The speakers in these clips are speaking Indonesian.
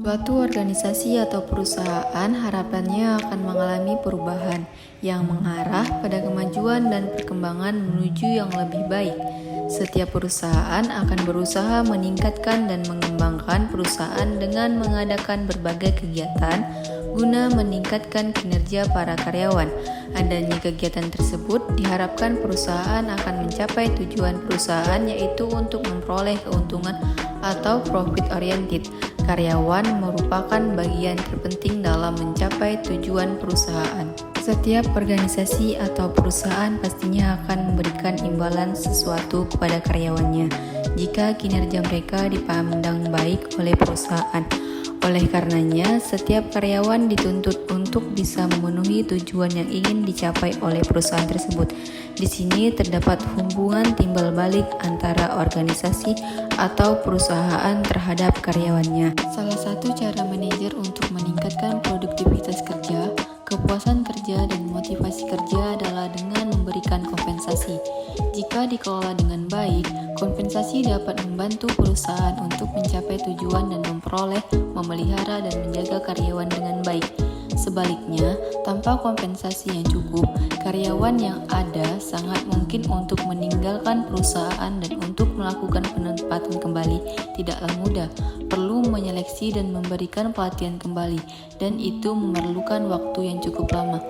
Suatu organisasi atau perusahaan harapannya akan mengalami perubahan yang mengarah pada kemajuan dan perkembangan menuju yang lebih baik. Setiap perusahaan akan berusaha meningkatkan dan mengembangkan perusahaan dengan mengadakan berbagai kegiatan guna meningkatkan kinerja para karyawan. Adanya kegiatan tersebut diharapkan perusahaan akan mencapai tujuan perusahaan, yaitu untuk memperoleh keuntungan atau profit oriented. Karyawan merupakan bagian terpenting dalam mencapai tujuan perusahaan. Setiap organisasi atau perusahaan pastinya akan memberikan imbalan sesuatu kepada karyawannya jika kinerja mereka dipandang baik oleh perusahaan. Oleh karenanya, setiap karyawan dituntut untuk bisa memenuhi tujuan yang ingin dicapai oleh perusahaan tersebut. Di sini terdapat hubungan timbal balik antara organisasi atau perusahaan terhadap karyawannya. Salah satu cara manajer untuk meningkatkan produktivitas kerja, kepuasan kerja, dan motivasi kerja adalah dengan memberikan kompensasi. Jika dikelola dengan baik, kompensasi dapat membantu perusahaan untuk mencapai tujuan dan memelihara dan menjaga karyawan dengan baik. Sebaliknya, tanpa kompensasi yang cukup, karyawan yang ada sangat mungkin untuk meninggalkan perusahaan, dan untuk melakukan penempatan kembali tidaklah mudah. Perlu menyeleksi dan memberikan pelatihan kembali, dan itu memerlukan waktu yang cukup lama.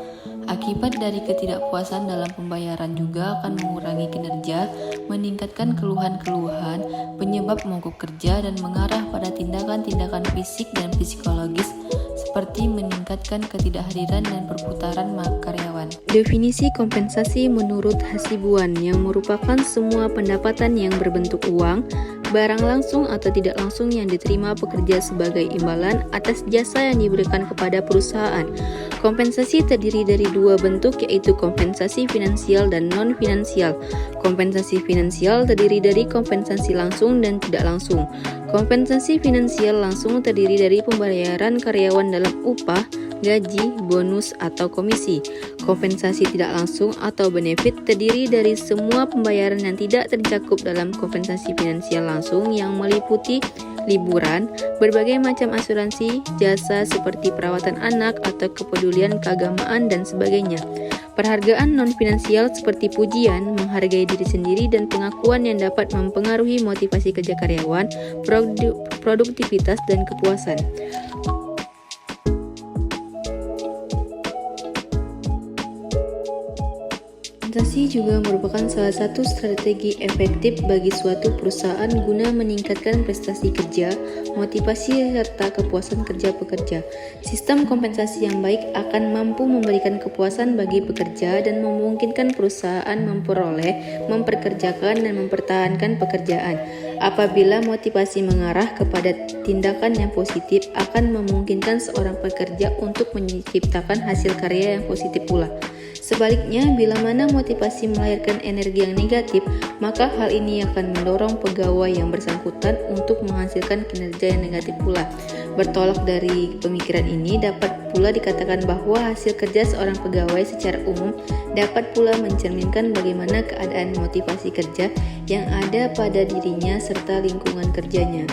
Akibat dari ketidakpuasan dalam pembayaran juga akan mengurangi kinerja, meningkatkan keluhan-keluhan, penyebab mogok kerja, dan mengarah pada tindakan-tindakan fisik dan psikologis seperti meningkatkan ketidakhadiran dan perputaran karyawan. Definisi kompensasi menurut Hasibuan, yang merupakan semua pendapatan yang berbentuk uang, barang langsung atau tidak langsung yang diterima pekerja sebagai imbalan atas jasa yang diberikan kepada perusahaan. Kompensasi terdiri dari dua bentuk, yaitu kompensasi finansial dan non-finansial. Kompensasi finansial terdiri dari kompensasi langsung dan tidak langsung. Kompensasi finansial langsung terdiri dari pembayaran karyawan dalam upah, gaji, bonus, atau komisi. Kompensasi tidak langsung atau benefit terdiri dari semua pembayaran yang tidak tercakup dalam kompensasi finansial langsung, yang meliputi liburan, berbagai macam asuransi, jasa seperti perawatan anak atau kepedulian keagamaan, dan sebagainya. Perhargaan non-finansial seperti pujian, menghargai diri sendiri, dan pengakuan yang dapat mempengaruhi motivasi kerja karyawan, produktivitas, dan kepuasan. Kompensasi juga merupakan salah satu strategi efektif bagi suatu perusahaan guna meningkatkan prestasi kerja, motivasi, serta kepuasan kerja pekerja. Sistem kompensasi yang baik akan mampu memberikan kepuasan bagi pekerja dan memungkinkan perusahaan memperoleh, memperkerjakan, dan mempertahankan pekerjaan. Apabila motivasi mengarah kepada tindakan yang positif, akan memungkinkan seorang pekerja untuk menciptakan hasil karya yang positif pula. Sebaliknya, bila mana motivasi melahirkan energi yang negatif, maka hal ini akan mendorong pegawai yang bersangkutan untuk menghasilkan kinerja yang negatif pula. Bertolak dari pemikiran ini, dapat pula dikatakan bahwa hasil kerja seorang pegawai secara umum dapat pula mencerminkan bagaimana keadaan motivasi kerja yang ada pada dirinya serta lingkungan kerjanya.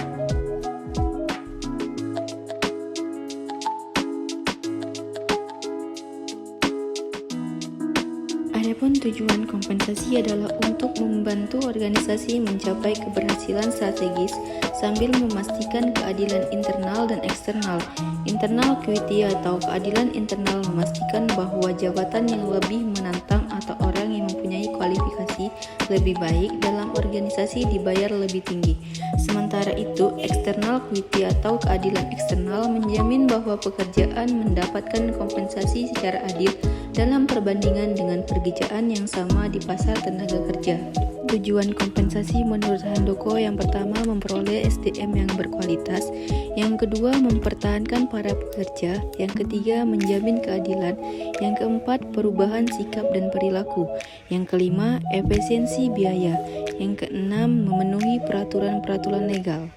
Adapun tujuan kompensasi adalah untuk membantu organisasi mencapai keberhasilan strategis sambil memastikan keadilan internal dan eksternal. Internal equity atau keadilan internal memastikan bahwa jabatan yang lebih menantang atau orang yang mempunyai kualifikasi lebih baik dalam organisasi dibayar lebih tinggi. Sementara itu, eksternal equity atau keadilan eksternal menjamin bahwa pekerjaan mendapatkan kompensasi secara adil dalam perbandingan dengan pekerjaan yang sama di pasar tenaga kerja. Tujuan kompensasi menurut Handoko yang pertama memperoleh SDM yang berkualitas, yang kedua mempertahankan para pekerja, yang ketiga menjamin keadilan, yang keempat perubahan sikap dan perilaku, yang kelima efisiensi biaya, yang keenam memenuhi peraturan-peraturan legal.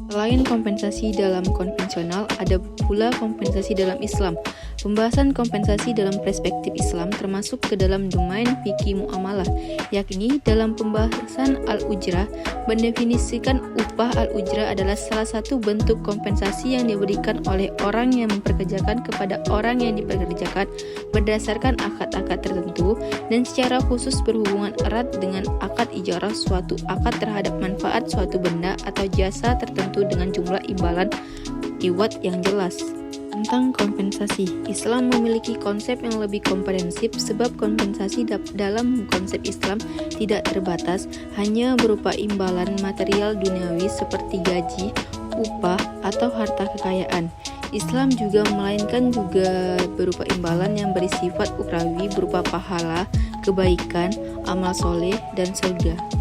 Selain kompensasi dalam konvensional, ada pula kompensasi dalam Islam. Pembahasan kompensasi dalam perspektif Islam termasuk ke dalam domain fikih muamalah, yakni dalam pembahasan al-ujrah mendefinisikan upah al-ujrah adalah salah satu bentuk kompensasi yang diberikan oleh orang yang mempekerjakan kepada orang yang dipekerjakan berdasarkan akad-akad tertentu dan secara khusus berhubungan erat dengan akad ijarah, suatu akad terhadap manfaat suatu benda atau jasa tertentu dengan jumlah imbalan iwat yang jelas. Tentang kompensasi, Islam memiliki konsep yang lebih komprehensif sebab kompensasi dalam konsep Islam tidak terbatas hanya berupa imbalan material duniawi seperti gaji, upah, atau harta kekayaan. Islam juga melainkan juga berupa imbalan yang bersifat ukrawi berupa pahala, kebaikan, amal soleh, dan surga.